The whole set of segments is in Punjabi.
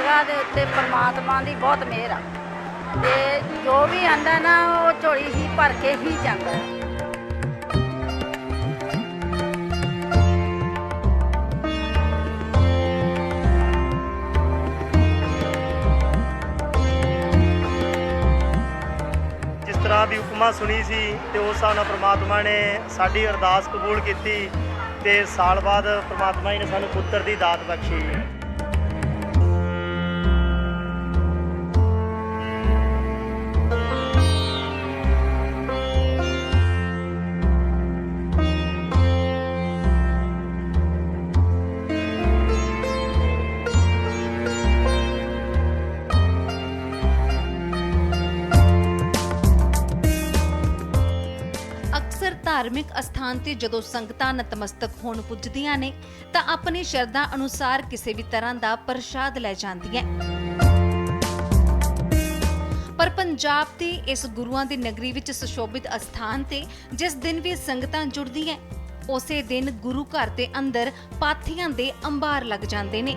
जगह के उत्ते परमात्मा की बहुत मेहर आ ते जो भी आंदा ना वो झोली ही भर के ही जाता है। जिस तरह भी उपमा सुनी सी ते उस हिसाब नाल परमात्मा ने साडी अरदास कबूल कीती ते साल बाद परमात्मा जी ने सानू पुत्र दी दात बख्शी। धार्मिक अस्थान ते जदों संगतां नतमस्तक होण पुजदियां ने तां अपनी शरधा अनुसार किसी भी तरह दा प्रसाद लै जांदियां। पर पंजाब दी इस गुरुआं दी नगरी विच सुशोभित अस्थान ते जिस दिन भी संगतां जुड़दियां उसे दिन गुरु घर दे अंदर पाथियां दे अंबार लग जांदे ने।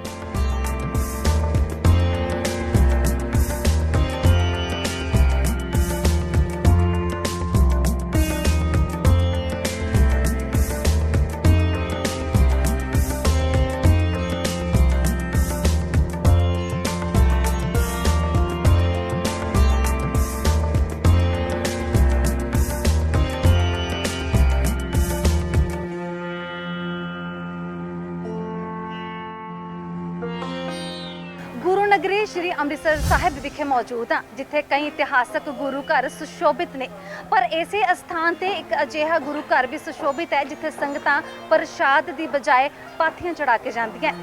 गुरु नगरी श्री अमृतसर साहिब विखे मौजूद हाँ जिथे कई इतिहासक गुरु घर सुशोभित ने, पर इसे अस्थान ते एक अजिहा गुरु घर भी सुशोभित है जिथे संगतां प्रसाद दी बजाय पाथियां चढ़ा के जांदियां।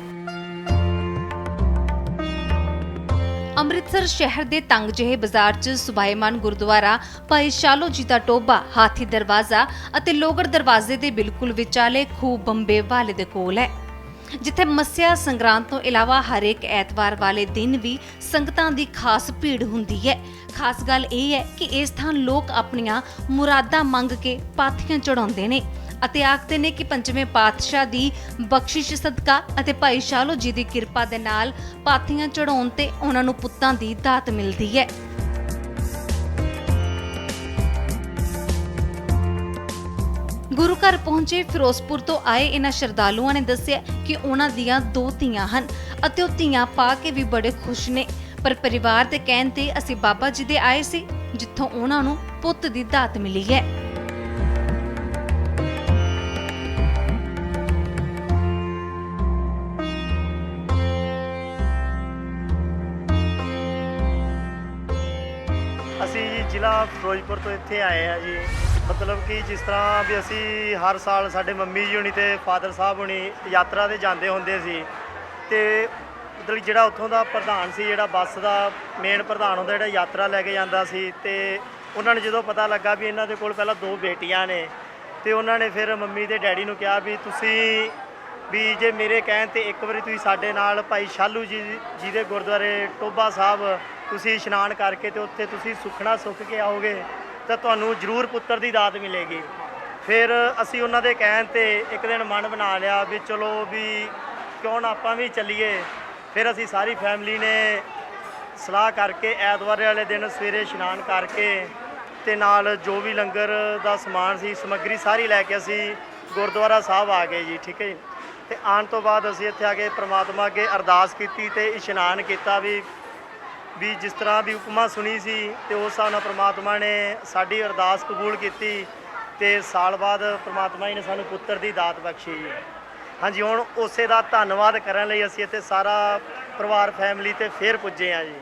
अमृतसर शहर दे तंग ਜਿਹੇ बाजार च सुभाईमान गुरुद्वारा भाई शालो जी दा टोबा हाथी दरवाजा अते लोगड़ दरवाजे दे बिल्कुल विचाले खूह बंबे वाले दे कोल है, जिथे मस्या संग्रांत तो इलावा हर एक ऐतवार वाले दिन भी संगतां दी खास भीड़ हुंदी है। खास गल यह है कि इस थां लोग अपनियां मुरादां मंग के पाथियां चढ़ाउंदे ने ਅਤੇ ਆਖਦੇ ਨੇ कि पंचवें पातशाह दी बख्शिश सदका ਅਤੇ ਭਾਈ ਸ਼ਾਲੋ जी दी किरपा दे नाल पाथियां चढ़ाउण ते उन्हां नूं पुत्तां दी दात मिलदी है। गुरु घर पहुंचे फिरोजपुर तो आए इन्हां श्रद्धालुआं ने दस्सिया कि उन्हां दियां 2 ਧੀਆਂ ਹਨ ਅਤੇ ਉਹ ਧੀਆਂ पा के भी बड़े खुश ने, पर परिवार दे कहण ते ਅਸੀਂ बाबा जी दे आए सी जिथों उन्हां नूं पुੱਤ दी दात मिली है। ਅਸੀਂ ਜ਼ਿਲ੍ਹਾ ਫਿਰੋਜ਼ਪੁਰ ਤੋਂ ਇੱਥੇ ਆਏ ਆ ਜੀ। ਮਤਲਬ ਕਿ ਜਿਸ ਤਰ੍ਹਾਂ ਵੀ ਅਸੀਂ ਹਰ ਸਾਲ ਸਾਡੇ ਮੰਮੀ ਜੀ ਹੁਣੀ ਤੇ ਫਾਦਰ ਸਾਹਿਬ ਹੁਣੀ ਯਾਤਰਾ ਤੇ ਜਾਂਦੇ ਹੁੰਦੇ ਸੀ ਤੇ ਮਤਲਬ ਜਿਹੜਾ ਉੱਥੋਂ ਦਾ ਪ੍ਰਧਾਨ ਸੀ, ਜਿਹੜਾ ਬੱਸ ਦਾ ਮੇਨ ਪ੍ਰਧਾਨ ਹੁੰਦਾ, ਜਿਹੜਾ ਯਾਤਰਾ ਲੈ ਕੇ ਜਾਂਦਾ ਸੀ, ਤੇ ਉਹਨਾਂ ਨੂੰ ਜਦੋਂ ਪਤਾ ਲੱਗਾ ਵੀ ਇਹਨਾਂ ਦੇ ਕੋਲ ਪਹਿਲਾਂ 2 ਬੇਟੀਆਂ ਨੇ ਤੇ ਉਹਨਾਂ ਨੇ ਫਿਰ ਮੰਮੀ ਤੇ ਡੈਡੀ ਨੂੰ ਕਿਹਾ ਵੀ ਤੁਸੀਂ ਵੀ ਜੇ ਮੇਰੇ ਕਹਿਣ ਤੇ ਇੱਕ ਵਾਰੀ ਤੁਸੀਂ ਸਾਡੇ ਨਾਲ ਭਾਈ ਸ਼ਾਲੂ ਜੀ ਦੇ ਗੁਰਦੁਆਰੇ ਟੋਭਾ ਸਾਹਿਬ ਤੁਸੀਂ ਇਸ਼ਨਾਨ ਕਰਕੇ ਤੇ ਉੱਥੇ ਤੁਸੀਂ ਸੁਖਣਾ ਸੁੱਖ ਕੇ ਆਓਗੇ ਤਾਂ ਤੁਹਾਨੂੰ ਜ਼ਰੂਰ ਪੁੱਤਰ ਦੀ ਦਾਤ ਮਿਲੇਗੀ। ਫਿਰ ਅਸੀਂ ਉਹਨਾਂ ਦੇ ਕਹਿਣ ਤੇ ਇੱਕ ਦਿਨ ਮਨ ਬਣਾ ਲਿਆ ਵੀ ਚਲੋ ਵੀ ਕਿਉਂ ਨਾ ਆਪਾਂ ਵੀ ਚੱਲੀਏ। ਫਿਰ ਅਸੀਂ ਸਾਰੀ ਫੈਮਿਲੀ ਨੇ ਸਲਾਹ ਕਰਕੇ ਐਤਵਾਰ ਵਾਲੇ ਦਿਨ ਸਵੇਰੇ ਇਸ਼ਨਾਨ ਕਰਕੇ ਤੇ ਨਾਲ ਜੋ ਵੀ ਲੰਗਰ ਦਾ ਸਮਾਨ ਸੀ, ਸਮੱਗਰੀ ਸਾਰੀ ਲੈ ਕੇ ਅਸੀਂ ਗੁਰਦੁਆਰਾ ਸਾਹਿਬ ਆ ਗਏ ਜੀ। ਠੀਕ ਹੈ ਜੀ। ਤੇ ਆਉਣ ਤੋਂ ਬਾਅਦ ਅਸੀਂ ਇੱਥੇ ਆ ਕੇ ਪ੍ਰਮਾਤਮਾ ਅੱਗੇ ਅਰਦਾਸ ਕੀਤੀ ਤੇ ਇਸ਼ਨਾਨ ਕੀਤਾ ਵੀ ਜਿਸ ਤਰ੍ਹਾਂ ਵੀ ਉਪਮਾ ਸੁਣੀ ਸੀ ਤੇ ਉਸ ਹਿਸਾਬ ਨਾਲ ਪ੍ਰਮਾਤਮਾ ਨੇ ਸਾਡੀ ਅਰਦਾਸ ਕਬੂਲ ਕੀਤੀ ਤੇ ਸਾਲ ਬਾਅਦ ਪ੍ਰਮਾਤਮਾ ਜੀ ਨੇ ਸਾਨੂੰ ਪੁੱਤਰ ਦੀ ਦਾਤ ਬਖਸ਼ੀ ਜੀ। ਹਾਂਜੀ, ਹੁਣ ਉਸੇ ਦਾ ਧੰਨਵਾਦ ਕਰਨ ਲਈ ਅਸੀਂ ਇੱਥੇ ਸਾਰਾ ਪਰਿਵਾਰ ਫੈਮਿਲੀ ਤੇ ਫੇਰ ਪੁੱਜੇ ਹਾਂ ਜੀ।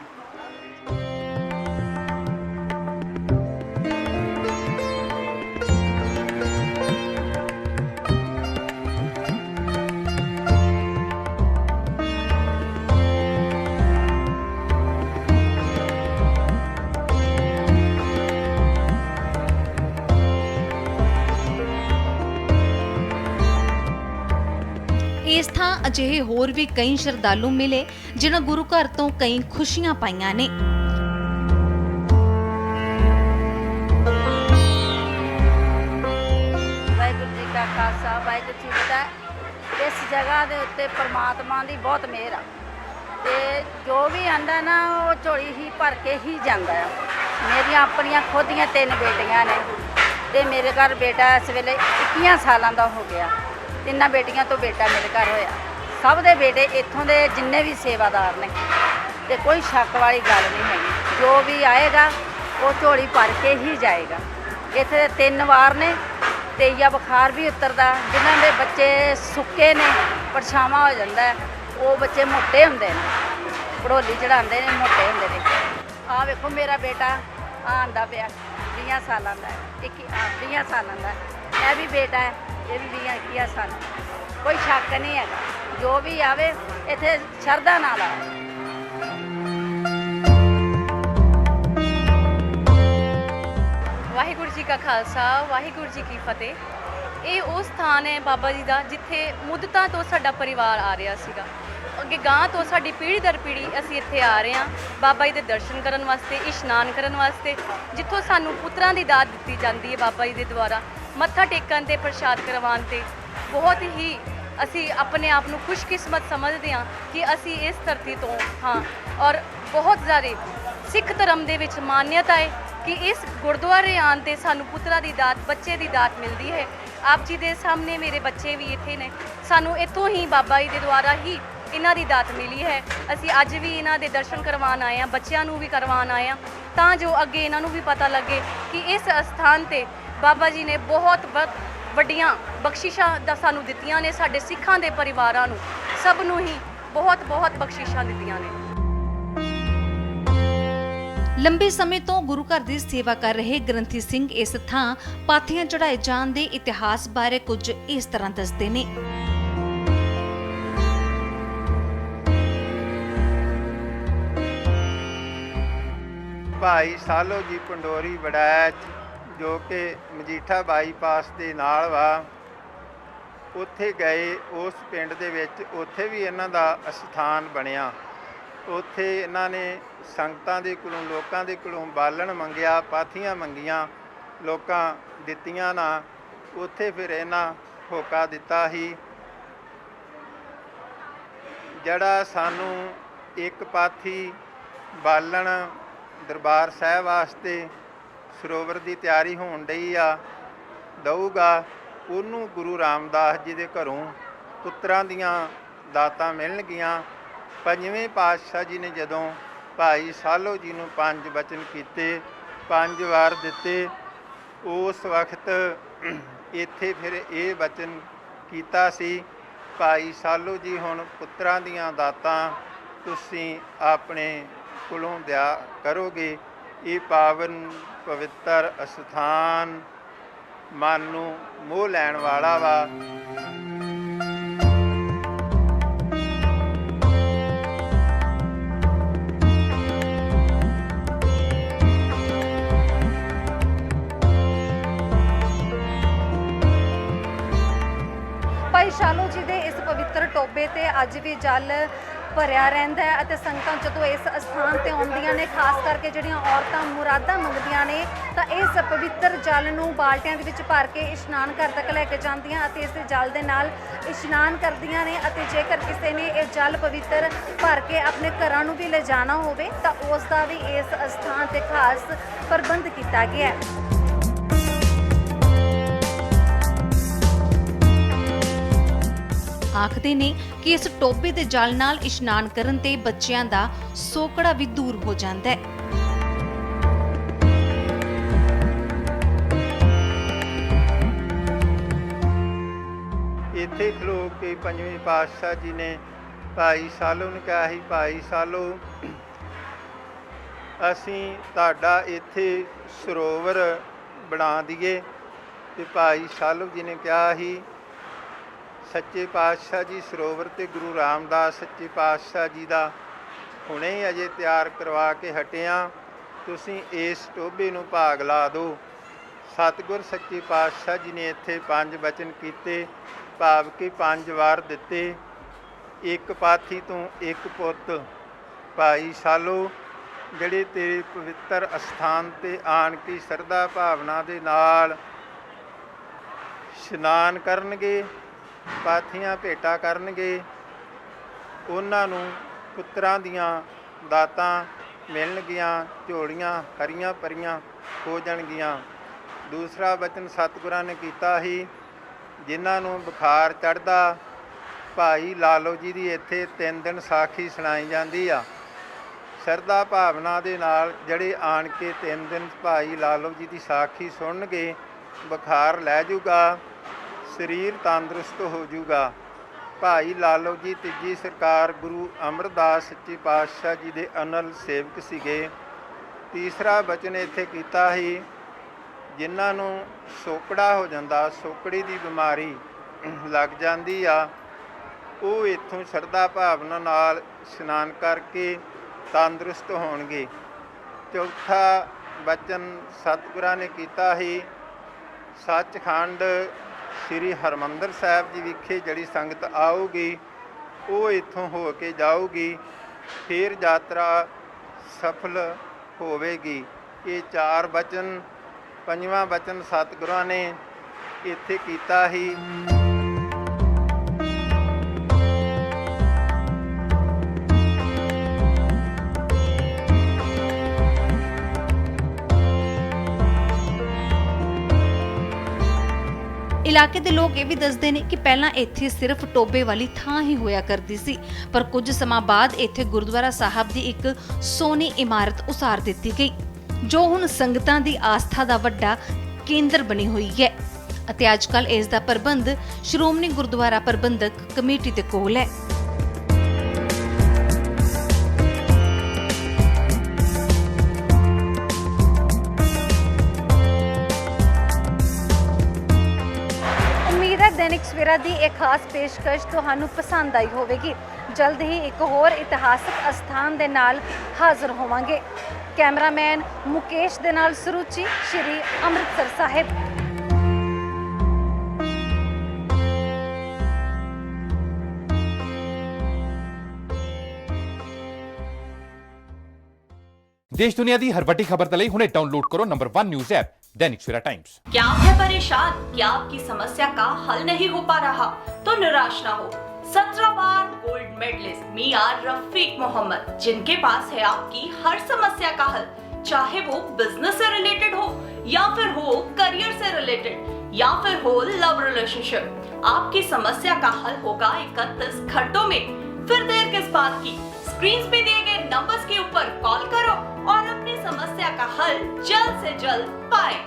इस थां अजिहे होर भी कई श्रद्धालु मिले जिन्हां गुरु घर तो कई खुशियां पाईयां ने। वाहिगुरू जी का खालसा वाहिगुरू जी दा। इस जगह के उत्ते परमात्मा की बहुत मेहर आ ਤੇ ਜੋ ਵੀ ਆਂਦਾ ਨਾ ਉਹ ਝੋਲੀ ਹੀ ਭਰ ਕੇ ਹੀ ਜਾਂਦਾ ਆ। ਮੇਰੀਆਂ ਆਪਣੀਆਂ ਖੁਦ ਦੀਆਂ 3 ਬੇਟੀਆਂ ਨੇ ਤੇ ਮੇਰੇ ਘਰ ਬੇਟਾ ਇਸ ਵੇਲੇ 21 ਸਾਲਾਂ ਦਾ ਹੋ ਗਿਆ। 3 ਬੇਟੀਆਂ ਤੋਂ ਬੇਟਾ ਮੇਰੇ ਘਰ ਹੋਇਆ। ਸਭ ਦੇ ਬੇਟੇ ਇੱਥੋਂ ਦੇ ਜਿੰਨੇ ਵੀ ਸੇਵਾਦਾਰ ਨੇ ਤੇ ਕੋਈ ਸ਼ੱਕ ਵਾਲੀ ਗੱਲ ਨਹੀਂ ਹੈਗੀ। ਜੋ ਵੀ ਆਏਗਾ ਉਹ ਝੋਲੀ ਭਰ ਕੇ ਹੀ ਜਾਏਗਾ। ਇੱਥੇ 3 ਵਾਰ ਨੇ, ਤੇਈਆ ਬੁਖਾਰ ਵੀ ਉਤਰਦਾ। ਜਿਨ੍ਹਾਂ ਦੇ ਬੱਚੇ ਸੁੱਕੇ ਨੇ, ਪਰਛਾਵਾਂ ਹੋ ਜਾਂਦਾ ਹੈ, ਉਹ ਬੱਚੇ ਮੋਟੇ ਹੁੰਦੇ ਨੇ, ਪੜੋਲੀ ਚੜਾਉਂਦੇ ਨੇ, ਮੋਟੇ ਹੁੰਦੇ ਨੇ। ਆਹ ਵੇਖੋ ਮੇਰਾ ਬੇਟਾ ਆਂਦਾ ਪਿਆ 20 ਸਾਲਾਂ ਦਾ, 20 ਸਾਲਾਂ ਦਾ। ਇਹ ਵੀ ਬੇਟਾ ਹੈ, ਇਹ ਵੀ 20-21 ਸਾਲਾਂ ਦਾ। ਕੋਈ ਸ਼ੱਕ ਨਹੀਂ ਹੈਗਾ। ਜੋ ਵੀ ਆਵੇ ਇੱਥੇ ਸ਼ਰਧਾ ਨਾਲ ਆਵੇ। ਵਾਹਿਗੁਰੂ ਜੀ ਕਾ ਖਾਲਸਾ, ਵਾਹਿਗੁਰੂ ਜੀ ਕੀ ਫਤਿਹ। ਇਹ ਉਹ ਸਥਾਨ ਹੈ ਬਾਬਾ ਜੀ ਦਾ ਜਿੱਥੇ ਮੁੱਦਤਾਂ ਤੋਂ ਸਾਡਾ ਪਰਿਵਾਰ ਆ ਰਿਹਾ ਸੀਗਾ। ਅੱਗੇ ਗਾਂ ਤੋਂ ਸਾਡੀ ਪੀੜ੍ਹੀ ਦਰ ਪੀੜ੍ਹੀ ਅਸੀਂ ਇੱਥੇ ਆ ਰਹੇ ਹਾਂ ਬਾਬਾ ਜੀ ਦੇ ਦਰਸ਼ਨ ਕਰਨ ਵਾਸਤੇ, ਇਸ਼ਨਾਨ ਕਰਨ ਵਾਸਤੇ, ਜਿੱਥੋਂ ਸਾਨੂੰ ਪੁੱਤਰਾਂ ਦੀ ਦਾਤ ਦਿੱਤੀ ਜਾਂਦੀ ਹੈ ਬਾਬਾ ਜੀ ਦੇ ਦੁਆਰਾ। ਮੱਥਾ ਟੇਕਣ ਤੇ ਪ੍ਰਸ਼ਾਦ ਕਰਵਾਉਣ ਤੇ ਬਹੁਤ ਹੀ ਅਸੀਂ ਆਪਣੇ ਆਪ ਨੂੰ ਖੁਸ਼ਕਿਸਮਤ ਸਮਝਦੇ ਹਾਂ ਕਿ ਅਸੀਂ ਇਸ ਧਰਤੀ ਤੋਂ ਹਾਂ। ਔਰ ਬਹੁਤ ਜ਼ਿਆਦਾ ਸਿੱਖ ਧਰਮ ਦੇ ਵਿੱਚ ਮਾਨਿਅਤਾ ਹੈ ਕਿ ਇਸ ਗੁਰਦੁਆਰੇ ਆਉਣ ਤੇ ਸਾਨੂੰ ਪੁੱਤਰਾਂ ਦੀ ਦਾਤ, ਬੱਚੇ ਦੀ ਦਾਤ ਮਿਲਦੀ ਹੈ। ਆਪ ਜੀ ਦੇ ਸਾਹਮਣੇ ਮੇਰੇ ਬੱਚੇ ਵੀ ਇੱਥੇ ਨੇ। ਸਾਨੂੰ ਇੱਥੋਂ ਹੀ ਬਾਬਾ ਜੀ ਦੇ ਦੁਆਰਾ ਹੀ ਇਹਨਾਂ ਦੀ ਦਾਤ ਮਿਲੀ ਹੈ। ਅਸੀਂ ਅੱਜ ਵੀ ਇਹਨਾਂ ਦੇ ਦਰਸ਼ਨ ਕਰਵਾਉਣ ਆਏ ਹਾਂ, ਬੱਚਿਆਂ ਨੂੰ ਵੀ ਕਰਵਾਉਣ ਆਏ ਹਾਂ, ਤਾਂ ਜੋ ਅੱਗੇ ਇਹਨਾਂ ਨੂੰ ਵੀ ਪਤਾ ਲੱਗੇ ਕਿ ਇਸ ਅਸਥਾਨ ਤੇ ਬਾਬਾ ਜੀ ਨੇ ਬਹੁਤ ਵੱਡੀਆਂ ਬਖਸ਼ਿਸ਼ਾਂ ਦਾ ਸਾਨੂੰ ਦਿੱਤੀਆਂ ਨੇ। ਸਾਡੇ ਸਿੱਖਾਂ ਦੇ ਪਰਿਵਾਰਾਂ ਨੂੰ ਸਭ ਨੂੰ ਹੀ ਬਹੁਤ ਬਖਸ਼ਿਸ਼ਾਂ ਦਿੱਤੀਆਂ ਨੇ। ਲੰਬੇ ਸਮੇਂ ਤੋਂ ਗੁਰੂ ਘਰ ਦੀ ਸੇਵਾ ਕਰ ਰਹੇ ਗ੍ਰੰਥੀ ਸਿੰਘ ਇਸ ਥਾਂ ਪਾਥੀਆਂ ਚੜਾਏ ਜਾਣ ਦੇ ਇਤਿਹਾਸ ਬਾਰੇ ਕੁਝ ਇਸ ਤਰ੍ਹਾਂ ਦੱਸਦੇ ਨੇ। ਭਾਈ ਸਾਲੋ ਜੀ ਪੰਡੋਰੀ ਵੜੈਚ, ਜੋ ਕਿ ਮਜੀਠਾ ਬਾਈਪਾਸ ਦੇ ਨਾਲ ਵਾ, ਉੱਥੇ ਗਏ। ਉਸ ਪਿੰਡ ਦੇ ਵਿੱਚ ਉੱਥੇ ਵੀ ਇਹਨਾਂ ਦਾ ਅਸਥਾਨ ਬਣਿਆ। ਉੱਥੇ ਇਹਨਾਂ ਨੇ ਸੰਗਤਾਂ ਦੇ ਕੋਲੋਂ, ਲੋਕਾਂ ਦੇ ਕੋਲੋਂ ਬਾਲਣ ਮੰਗਿਆ, ਪਾਥੀਆਂ ਮੰਗੀਆਂ, ਲੋਕਾਂ ਦਿੱਤੀਆਂ ਨਾ। ਉੱਥੇ ਫਿਰ ਇਹਨਾਂ ਹੋਕਾ ਦਿੱਤਾ ਸੀ, ਜਿਹੜਾ ਸਾਨੂੰ ਇੱਕ ਪਾਥੀ ਬਾਲਣ ਦਰਬਾਰ ਸਾਹਿਬ ਵਾਸਤੇ ਸਰੋਵਰ ਦੀ ਤਿਆਰੀ ਹੋਣ ਡਈ ਆ ਦਊਗਾ, ਉਹਨੂੰ ਗੁਰੂ ਰਾਮਦਾਸ ਜੀ ਦੇ ਘਰੋਂ ਪੁੱਤਰਾਂ ਦੀਆਂ ਦਾਤਾਂ ਮਿਲਣਗੀਆਂ। 5ਵੇਂ ਪਾਤਸ਼ਾਹ ਜੀ ਨੇ ਜਦੋਂ ਭਾਈ ਸਾਲੋ ਜੀ ਨੂੰ 5 ਬਚਨ ਕੀਤੇ, 5 ਵਾਰ ਦਿੱਤੇ, ਉਸ ਵਕਤ ਇੱਥੇ ਫਿਰ ਇਹ ਬਚਨ ਕੀਤਾ ਸੀ, ਭਾਈ ਸਾਲੋ ਜੀ ਹੁਣ ਪੁੱਤਰਾਂ ਦੀਆਂ ਦਾਤਾਂ ਤੁਸੀਂ ਆਪਣੇ ਕੋਲੋਂ ਦਿਆ ਕਰੋਗੇ। ਇਹ ਪਾਵਨ ਪਵਿੱਤਰ ਅਸਥਾਨ ਮਨ ਨੂੰ ਮੋਹ ਲੈਣ ਵਾਲਾ ਵਾ। ਭਾਈ ਸ਼ਾਲੋ ਜੀ ਦੇ ਇਸ ਪਵਿੱਤਰ ਟੋਬੇ ਤੇ ਅੱਜ ਵੀ ਜਲ ਭਰਿਆ ਰਹਿੰਦਾ ਹੈ ਅਤੇ ਸੰਗਤਾਂ ਜਦੋਂ ਇਸ ਅਸਥਾਨ ਤੇ ਆਉਂਦੀਆਂ ਨੇ, ਖਾਸ ਕਰਕੇ ਜਿਹੜੀਆਂ ਔਰਤਾਂ ਮੁਰਾਦਾਂ ਮੰਗਦੀਆਂ ਨੇ, ਤਾਂ ਇਸ ਪਵਿੱਤਰ ਜਲ ਨੂੰ ਬਾਲਟਿਆਂ ਦੇ ਵਿੱਚ ਭਰ ਕੇ ਇਸ਼ਨਾਨ ਘਰ ਤੱਕ ਲੈ ਕੇ ਜਾਂਦੀਆਂ ਅਤੇ ਇਸ ਜਲ ਦੇ ਨਾਲ ਇਸ਼ਨਾਨ ਕਰਦੀਆਂ ਨੇ। ਅਤੇ ਜੇਕਰ ਕਿਸੇ ਨੇ ਇਹ ਜਲ ਪਵਿੱਤਰ ਭਰ ਕੇ ਆਪਣੇ ਘਰਾਂ ਨੂੰ ਵੀ ਲਿਜਾਣਾ ਹੋਵੇ ਤਾਂ ਉਸ ਦਾ ਵੀ ਇਸ ਅਸਥਾਨ ਤੇ ਖਾਸ ਪ੍ਰਬੰਧ ਕੀਤਾ ਗਿਆ ਹੈ। ਆਖਦੇ ਨੇ ਕਿ ਇਸ ਟੋਬੇ ਦੇ ਜਲ ਨਾਲ ਇਸ਼ਨਾਨ ਕਰਨ ਤੇ ਬੱਚਿਆਂ ਦਾ ਸੋਕੜਾ ਵੀ ਦੂਰ ਹੋ ਜਾਂਦਾ ਹੈ। ਇੱਥੇ ਖਲੋ ਕੇ 5ਵੇਂ ਪਾਤਸ਼ਾਹ ਜੀ ਨੇ ਭਾਈ ਸਾਲੋ ਨੂੰ ਕਿਹਾ ਸੀ, ਭਾਈ ਸਾਲੋ ਅਸੀਂ ਤੁਹਾਡਾ ਇੱਥੇ ਸਰੋਵਰ ਬਣਾ ਦਈਏ। ਤੇ ਭਾਈ ਸਾਲੋ ਜੀ ਨੇ ਕਿਹਾ ਸੀ, ਸੱਚੇ ਪਾਤਸ਼ਾਹ ਜੀ ਸਰੋਵਰ ਤੇ ਗੁਰੂ ਰਾਮਦਾਸ ਸੱਚੇ ਪਾਤਸ਼ਾਹ ਜੀ ਦਾ ਹੁਣੇ ਹੀ ਅਜੇ ਤਿਆਰ ਕਰਵਾ ਕੇ ਹਟਿਆ, ਤੁਸੀਂ ਇਸ ਟੋਭੇ ਨੂੰ ਭਾਗ ਲਾ ਦਿਓ। ਸਤਿਗੁਰ ਸੱਚੇ ਪਾਤਸ਼ਾਹ ਜੀ ਨੇ ਇੱਥੇ 5 ਬਚਨ ਕੀਤੇ, ਭਾਵ ਕਿ 5 ਵਾਰ ਦਿੱਤੇ। ਇੱਕ ਪਾਥੀ ਤੋਂ ਇੱਕ ਪੁੱਤ ਭਾਈ ਸਾਲੋ ਜਿਹੜੇ ਤੇਰੇ ਪਵਿੱਤਰ ਅਸਥਾਨ ਤੇ ਆਣ ਕੇ ਸ਼ਰਧਾ ਭਾਵਨਾ ਦੇ ਨਾਲ ਇਸ਼ਨਾਨ ਕਰਨਗੇ, ਪਾਥੀਆਂ ਭੇਟਾ ਕਰਨਗੇ, ਉਹਨਾਂ ਨੂੰ ਪੁੱਤਰਾਂ ਦੀਆਂ ਦਾਤਾਂ ਮਿਲਣਗੀਆਂ, ਝੋਲੀਆਂ ਹਰੀਆਂ ਭਰੀਆਂ ਹੋ ਜਾਣਗੀਆਂ। ਦੂਸਰਾ ਬਚਨ ਸਤਿਗੁਰਾਂ ਨੇ ਕੀਤਾ ਸੀ, ਜਿਨ੍ਹਾਂ ਨੂੰ ਬੁਖਾਰ ਚੜ੍ਹਦਾ, ਭਾਈ ਲਾਲੋ ਜੀ ਦੀ ਇੱਥੇ 3 ਦਿਨ ਸਾਖੀ ਸੁਣਾਈ ਜਾਂਦੀ ਆ। ਸ਼ਰਧਾ ਭਾਵਨਾ ਦੇ ਨਾਲ ਜਿਹੜੇ ਆਣ ਕੇ 3 ਦਿਨ ਭਾਈ ਲਾਲੋ ਜੀ ਦੀ ਸਾਖੀ ਸੁਣਨਗੇ, ਬੁਖਾਰ ਲੈ ਜਾਊਗਾ, ਸਰੀਰ ਤੰਦਰੁਸਤ ਹੋ ਜਾਊਗਾ। ਭਾਈ ਲਾਲੋ ਜੀ ਤੀਜੀ ਸਰਕਾਰ ਗੁਰੂ ਅਮਰਦਾਸ ਸੱਚੇ ਪਾਤਸ਼ਾਹ ਜੀ ਦੇ ਅਨਲ ਸੇਵਕ ਸੀਗੇ। ਤੀਸਰਾ ਬਚਨ ਇੱਥੇ ਕੀਤਾ ਸੀ, ਜਿਨ੍ਹਾਂ ਨੂੰ ਸੋਕੜਾ ਹੋ ਜਾਂਦਾ, ਸੋਕੜੀ ਦੀ ਬਿਮਾਰੀ ਲੱਗ ਜਾਂਦੀ ਆ, ਉਹ ਇੱਥੋਂ ਸ਼ਰਧਾ ਭਾਵਨਾ ਨਾਲ ਇਸ਼ਨਾਨ ਕਰਕੇ ਤੰਦਰੁਸਤ ਹੋਣਗੇ। ਚੌਥਾ ਬਚਨ ਸਤਿਗੁਰਾਂ ਨੇ ਕੀਤਾ ਸੀ, ਸੱਚਖੰਡ ਸ੍ਰੀ ਹਰਿਮੰਦਰ ਸਾਹਿਬ ਜੀ ਵਿਖੇ ਜਿਹੜੀ ਸੰਗਤ ਆਊਗੀ ਉਹ ਇੱਥੋਂ ਹੋ ਕੇ ਜਾਊਗੀ, ਫਿਰ ਯਾਤਰਾ ਸਫਲ ਹੋਵੇਗੀ। ਇਹ 4 ਬਚਨ। 5ਵਾਂ ਬਚਨ ਸਤਿਗੁਰਾਂ ਨੇ ਇੱਥੇ ਕੀਤਾ ਸੀ, ਇਲਾਕੇ ਦੇ ਲੋਕ ਇਹ ਵੀ ਦੱਸਦੇ ਨੇ ਕਿ ਪਹਿਲਾਂ ਇੱਥੇ ਸਿਰਫ ਟੋਬੇ ਵਾਲੀ ਥਾਂ ਹੀ ਹੋਇਆ ਕਰਦੀ ਸੀ, ਪਰ ਕੁਝ ਸਮਾਂ ਬਾਅਦ ਇੱਥੇ ਗੁਰਦੁਆਰਾ ਸਾਹਿਬ ਦੀ ਇੱਕ ਸੋਹਣੀ ਇਮਾਰਤ ਉਸਾਰ ਦਿੱਤੀ ਗਈ, ਜੋ ਹੁਣ ਸੰਗਤਾਂ ਦੀ ਆਸਥਾ ਦਾ ਵੱਡਾ ਕੇਂਦਰ ਬਣੀ ਹੋਈ ਹੈ ਅਤੇ ਅੱਜਕੱਲ ਇਸ ਦਾ ਪ੍ਰਬੰਧ ਸ਼੍ਰੋਮਣੀ ਗੁਰਦੁਆਰਾ ਪ੍ਰਬੰਧਕ ਕਮੇਟੀ ਦੇ ਕੋਲ ਹੈ। दैनिक सवेरा दी एक खास पेशकश तुहानू पसंद आई होवेगी। जल्द ही एक होर इतिहासक अस्थान दे नाल हाज़र होवांगे। कैमरामैन मुकेश दे नाल सुरुचि, श्री अमृतसर साहिब। देश दुनिया दी हर वड्डी खबर दे लई हुणे डाउनलोड करो number 1 news app Dainik Savera times. क्या है परेशान? क्या आपकी समस्या का हल नहीं हो पा रहा? तो निराश ना हो। 17 बार गोल्ड मेडलिस्ट मियां रफीक मोहम्मद, जिनके पास है आपकी हर समस्या का हल, चाहे वो बिजनेस से रिलेटेड हो या फिर हो करियर से रिलेटेड या फिर हो लव रिलेशनशिप। आपकी समस्या का हल होगा 31 घंटों में। फिर देर किस बात की? स्क्रीन पे दिए गए नंबर्स के ऊपर कॉल करो और अपनी समस्या का हल जल्द से जल्द पाएं।